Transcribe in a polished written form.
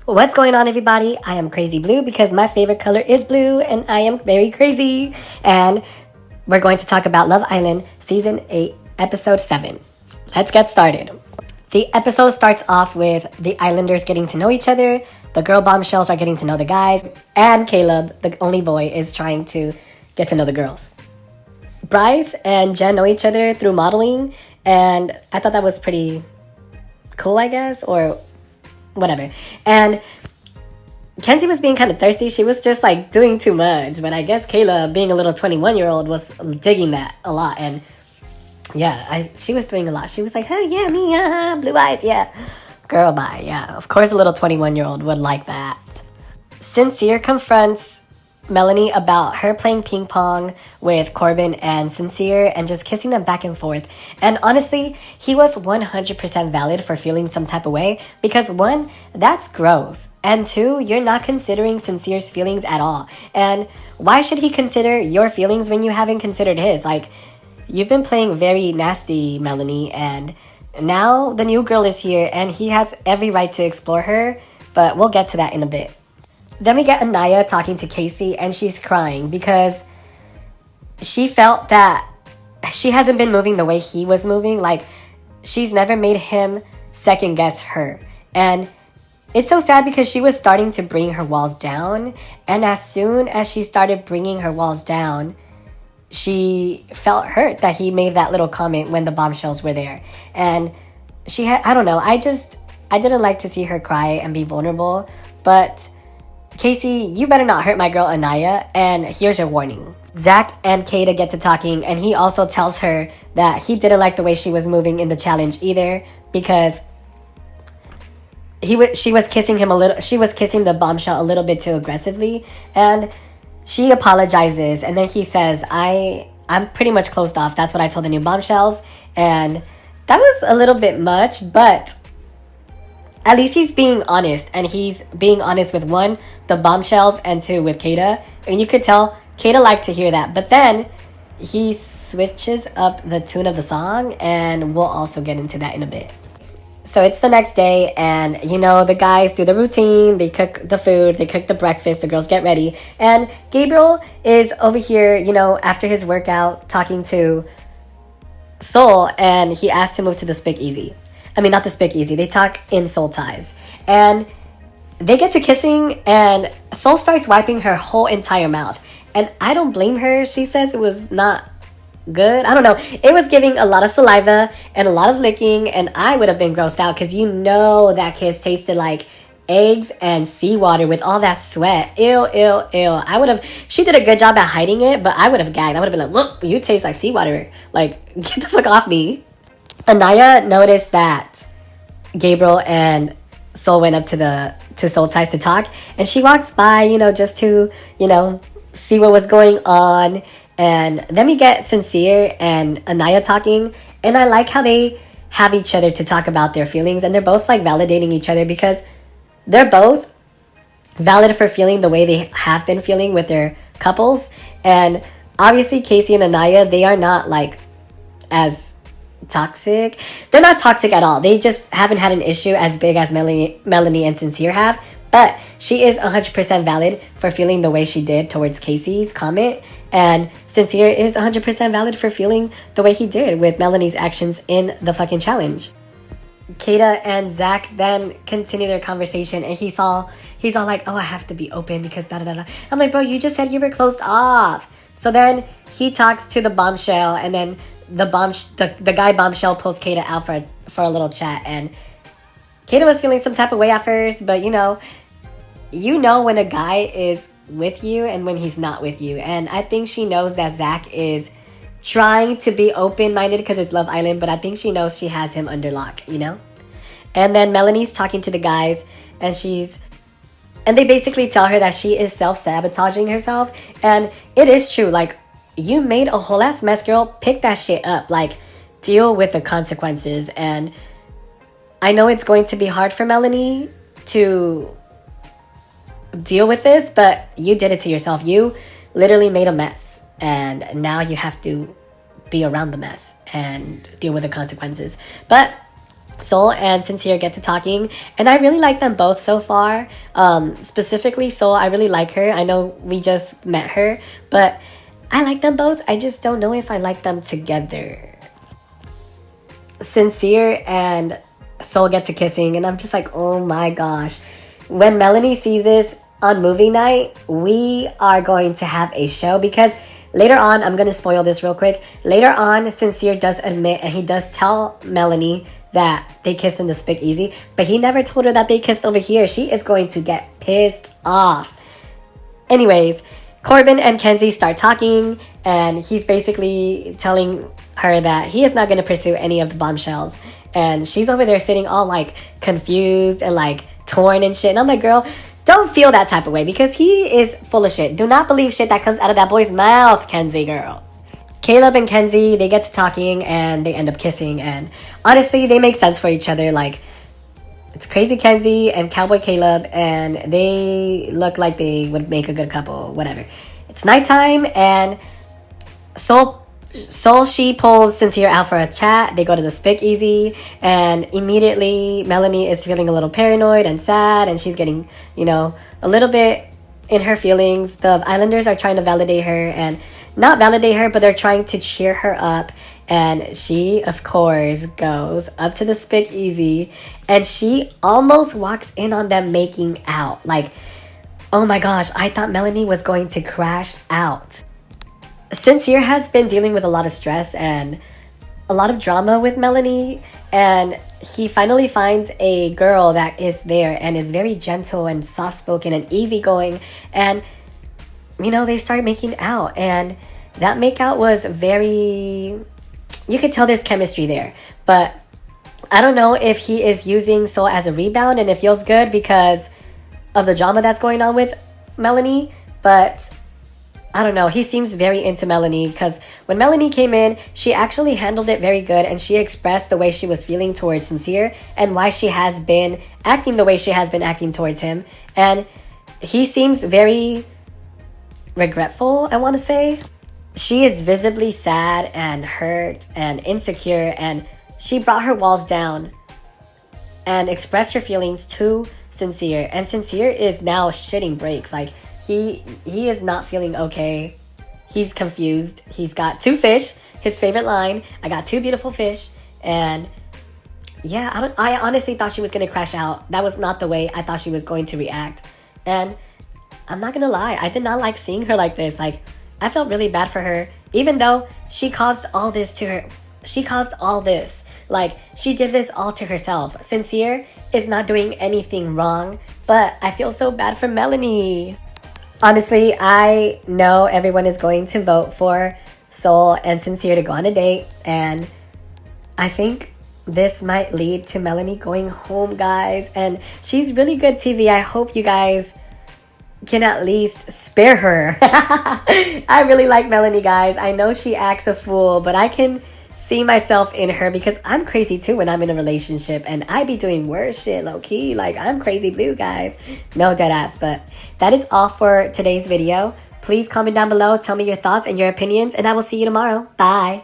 What's going on, everybody? I am Crazy Blue because my favorite color is blue and I am very crazy. And we're going to talk about Love Island Season 8, Episode 7. Let's get started. The episode starts off with the Islanders getting to know each other, the girl bombshells are getting to know the guys, and Caleb, the only boy, is trying to get to know the girls. Bryce and Jen know each other through modeling, and I thought that was pretty cool, I guess, or whatever. And Kenzie was being kind of thirsty. She was just like doing too much. But I guess Kayla, being a little 21-year-old, was digging that a lot. And yeah, she was doing a lot. She was like, oh yeah, me, blue eyes, yeah. Girl, bye, yeah. Of course a little 21-year-old would like that. Sincere confronts Melanie about her playing ping pong with Corbin and Sincere and just kissing them back and forth. And honestly, he was 100% valid for feeling some type of way because one, that's gross. And two, you're not considering Sincere's feelings at all. And why should he consider your feelings when you haven't considered his? Like, you've been playing very nasty, Melanie, and now the new girl is here and he has every right to explore her, but we'll get to that in a bit. Then we get Anaya talking to Casey and she's crying because she felt that she hasn't been moving the way he was moving. Like, she's never made him second guess her. And it's so sad because she was starting to bring her walls down. And as soon as she started bringing her walls down, she felt hurt that he made that little comment when the bombshells were there. And I don't know, I didn't like to see her cry and be vulnerable. But Casey, you better not hurt my girl Anaya, and here's your warning. Zach and Kata get to talking, and he also tells her that he didn't like the way she was moving in the challenge either, because she was kissing the bombshell a little bit too aggressively, and she apologizes, and then he says, I'm pretty much closed off. That's what I told the new bombshells, and that was a little bit much, but at least he's being honest, and he's being honest with one, the bombshells, and two, with Kata. And you could tell Kata liked to hear that. But then he switches up the tune of the song, and we'll also get into that in a bit. So it's the next day, and the guys do the routine. They cook the food, they cook the breakfast, the girls get ready. And Gabriel is over here, after his workout, talking to Soul, and he asked to move to the speakeasy. I mean, not the speakeasy. They talk in soul ties. And they get to kissing, and Soul starts wiping her whole entire mouth. And I don't blame her. She says it was not good. I don't know. It was giving a lot of saliva and a lot of licking, and I would have been grossed out because that kiss tasted like eggs and seawater with all that sweat. Ew, ew, ew. She did a good job at hiding it, but I would have gagged. I would have been like, look, you taste like seawater. Like, get the fuck off me. Anaya noticed that Gabriel and Soul went up to Soul Ties to talk, and she walks by, just to, see what was going on. And then we get Sincere and Anaya talking, and I like how they have each other to talk about their feelings, and they're both like validating each other because they're both valid for feeling the way they have been feeling with their couples. And obviously Casey and Anaya, they are not like as toxic. They're not toxic at all. They just haven't had an issue as big as Melanie and Sincere have. But she is 100% valid for feeling the way she did towards Casey's comment. And Sincere is 100% valid for feeling the way he did with Melanie's actions in the fucking challenge. Kata and Zach then continue their conversation, and he's all like, oh, I have to be open because da-da-da-da. I'm like, bro, you just said you were closed off. So then he talks to the bombshell, and then the guy bombshell pulls Kata out for a little chat, and Kata was feeling some type of way at first, but you know when a guy is with you and when he's not with you. And I think she knows that Zach is trying to be open-minded because it's Love Island, but I think she knows she has him under lock, And then Melanie's talking to the guys, and they basically tell her that she is self-sabotaging herself, and it is true. Like, you made a whole ass mess, girl. Pick that shit up. Like, deal with the consequences. And I know it's going to be hard for Melanie to deal with this, but you did it to yourself. You literally made a mess, and now you have to be around the mess and deal with the consequences. But Soul and Sincere get to talking, and I really like them both so far. Specifically Soul, I really like her. I know we just met her, but I like them both. I just don't know if I like them together. Sincere and Soul get to kissing, and I'm just like, oh my gosh. When Melanie sees this on movie night, we are going to have a show, because later on, I'm going to spoil this real quick. Later on, Sincere does admit, and he does tell Melanie that they kissed in the speakeasy, but he never told her that they kissed over here. She is going to get pissed off. Anyways, Corbin and Kenzie start talking, and he's basically telling her that he is not going to pursue any of the bombshells. And she's over there sitting all like confused and like torn and shit. And I'm like, girl, don't feel that type of way, because he is full of shit. Do not believe shit that comes out of that boy's mouth, Kenzie girl. Caleb and Kenzie, they get to talking and they end up kissing. And honestly, they make sense for each other. Like, it's Crazy Kenzie and Cowboy Caleb, and they look like they would make a good couple, whatever. It's nighttime, and Soul, she pulls Sincere out for a chat. They go to the speakeasy, and immediately Melanie is feeling a little paranoid and sad, and she's getting, you know, a little bit in her feelings. The Islanders are trying to validate her, and not validate her, but they're trying to cheer her up. And she, of course, goes up to the speakeasy, and she almost walks in on them making out. Like, oh my gosh, I thought Melanie was going to crash out. Sincere has been dealing with a lot of stress and a lot of drama with Melanie, and he finally finds a girl that is there and is very gentle and soft-spoken and easygoing, and you know, they start making out, and that makeout was very, you could tell there's chemistry there. But I don't know if he is using Soul as a rebound and it feels good because of the drama that's going on with Melanie, but I don't know. He seems very into Melanie, because when Melanie came in, she actually handled it very good, and she expressed the way she was feeling towards Sincere and why she has been acting the way she has been acting towards him. And he seems very regretful, I want to say. She is visibly sad and hurt and insecure, and she brought her walls down and expressed her feelings to Sincere, and Sincere is now shitting bricks. Like, he is not feeling okay. He's confused. He's got 2 fish. His favorite line, I got 2 beautiful fish. And yeah, I honestly thought she was going to crash out. That was not the way I thought she was going to react. And I'm not going to lie, I did not like seeing her like this. Like, I felt really bad for her, even though she caused all this to her. She caused all this. Like, she did this all to herself. Sincere is not doing anything wrong, but I feel so bad for Melanie. Honestly, I know everyone is going to vote for Soul and Sincere to go on a date, and I think this might lead to Melanie going home, guys. And she's really good TV. I hope you guys can at least spare her. I really like Melanie, guys. I know she acts a fool, but I can see myself in her, because I'm crazy too when I'm in a relationship, and I be doing worse shit low-key. Like, I'm crazy blue, guys. No, dead ass. But that is all for today's video. Please comment down below, tell me your thoughts and your opinions, and I will see you tomorrow. Bye.